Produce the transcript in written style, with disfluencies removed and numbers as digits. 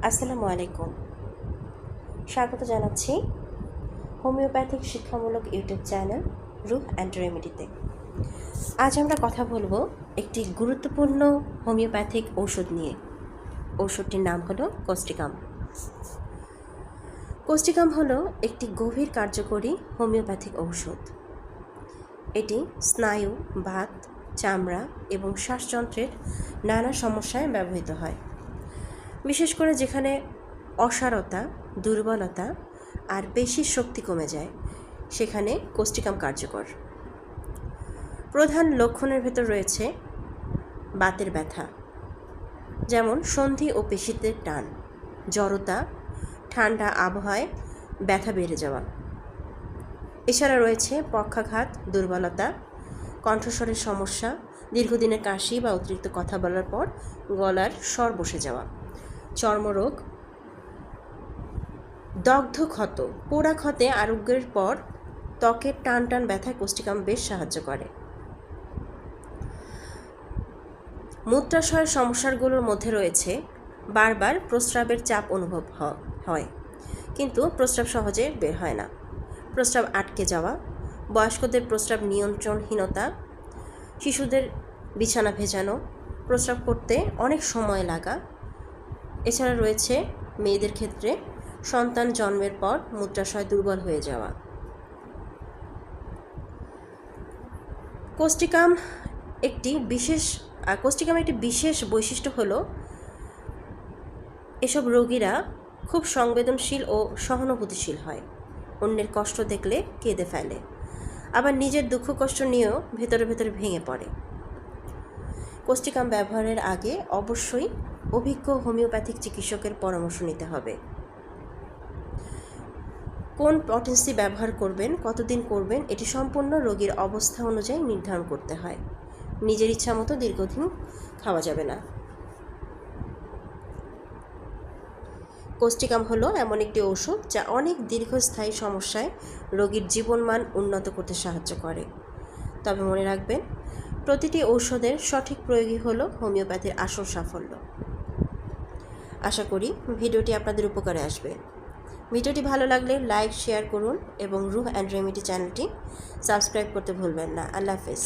আসসালামু আলাইকুম। স্বাগত জানাচ্ছি হোমিওপ্যাথিক শিক্ষামূলক ইউটিউব চ্যানেল রুহ অ্যান্ড রেমেডিতে। আজ আমরা কথা বলবো একটি গুরুত্বপূর্ণ হোমিওপ্যাথিক ঔষধ নিয়ে। ঔষধটির নাম হলো কোস্টিকাম। কোস্টিকাম হলো একটি গভীর কার্যকরী হোমিওপ্যাথিক ঔষধ। এটি স্নায়ু, বাত, চামড়া এবং শ্বাসযন্ত্রের নানা সমস্যায় ব্যবহৃত হয়, বিশেষ করে যেখানে অসারতা, দুর্বলতা আর পেশির শক্তি কমে যায় সেখানে কোস্টিকাম কার্যকর। প্রধান লক্ষণের ভেতর রয়েছে বাতের ব্যথা, যেমন সন্ধি ও পেশিতে টান, জড়তা, ঠান্ডা আবহাওয়ায় ব্যথা বেড়ে যাওয়া। এছাড়া রয়েছে পক্ষাঘাত, দুর্বলতা, কণ্ঠস্বরের সমস্যা, দীর্ঘদিনের কাশি বা অতিরিক্ত কথা বলার পর গলার স্বর বসে যাওয়া, চর্মরোগ, দগ্ধ ক্ষত, পোড়া ক্ষতে আরোগ্যের পর ত্বকের টান টান ব্যথায় কোস্টিকাম বেশ সাহায্য করে। মূত্রাশয়ের সমস্যাগুলোর মধ্যে রয়েছে বারবার প্রস্রাবের চাপ অনুভব হয়, কিন্তু প্রস্রাব সহজে বের হয় না, প্রস্রাব আটকে যাওয়া, বয়স্কদের প্রস্রাব নিয়ন্ত্রণহীনতা, শিশুদের বিছানা ভেজানো, প্রস্রাব করতে অনেক সময় লাগা। এছাড়া রয়েছে মেয়েদের ক্ষেত্রে সন্তান জন্মের পর মূত্রাশয় দুর্বল হয়ে যাওয়া। কোস্টিকামের একটি বিশেষ বৈশিষ্ট্য হলো এসব রোগীরা খুব সংবেদনশীল ও সহানুভূতিশীল হয়, অন্যের কষ্ট দেখলে কেঁদে ফেলে, আবার নিজের দুঃখ কষ্ট নিয়েও ভেতরে ভেতরে ভেঙে পড়ে। কোস্টিকাম ব্যবহারের আগে অবশ্যই অভিজ্ঞ হোমিওপ্যাথিক চিকিৎসকের পরামর্শ নিতে হবে। কোন পটেন্সি ব্যবহার করবেন, কতদিন করবেন, এটি সম্পূর্ণ রোগীর অবস্থা অনুযায়ী নির্ধারণ করতে হয়। নিজের ইচ্ছা মতো দীর্ঘদিন খাওয়া যাবে না। কোস্টিকাম হলো এমন একটি ওষুধ যা অনেক দীর্ঘস্থায়ী সমস্যায় রোগীর জীবনমান উন্নত করতে সাহায্য করে। তবে মনে রাখবেন, প্রতিটি ঔষধের সঠিক প্রয়োগই হলো হোমিওপ্যাথির আসল সাফল্য। আশা করি ভিডিওটি আপনাদের উপকারে আসবে। ভিডিওটি ভালো লাগলে লাইক, শেয়ার করুন এবং রুহ অ্যান্ড রেমেডি চ্যানেলটি সাবস্ক্রাইব করতে ভুলবেন না। আল্লাহ হাফেজ।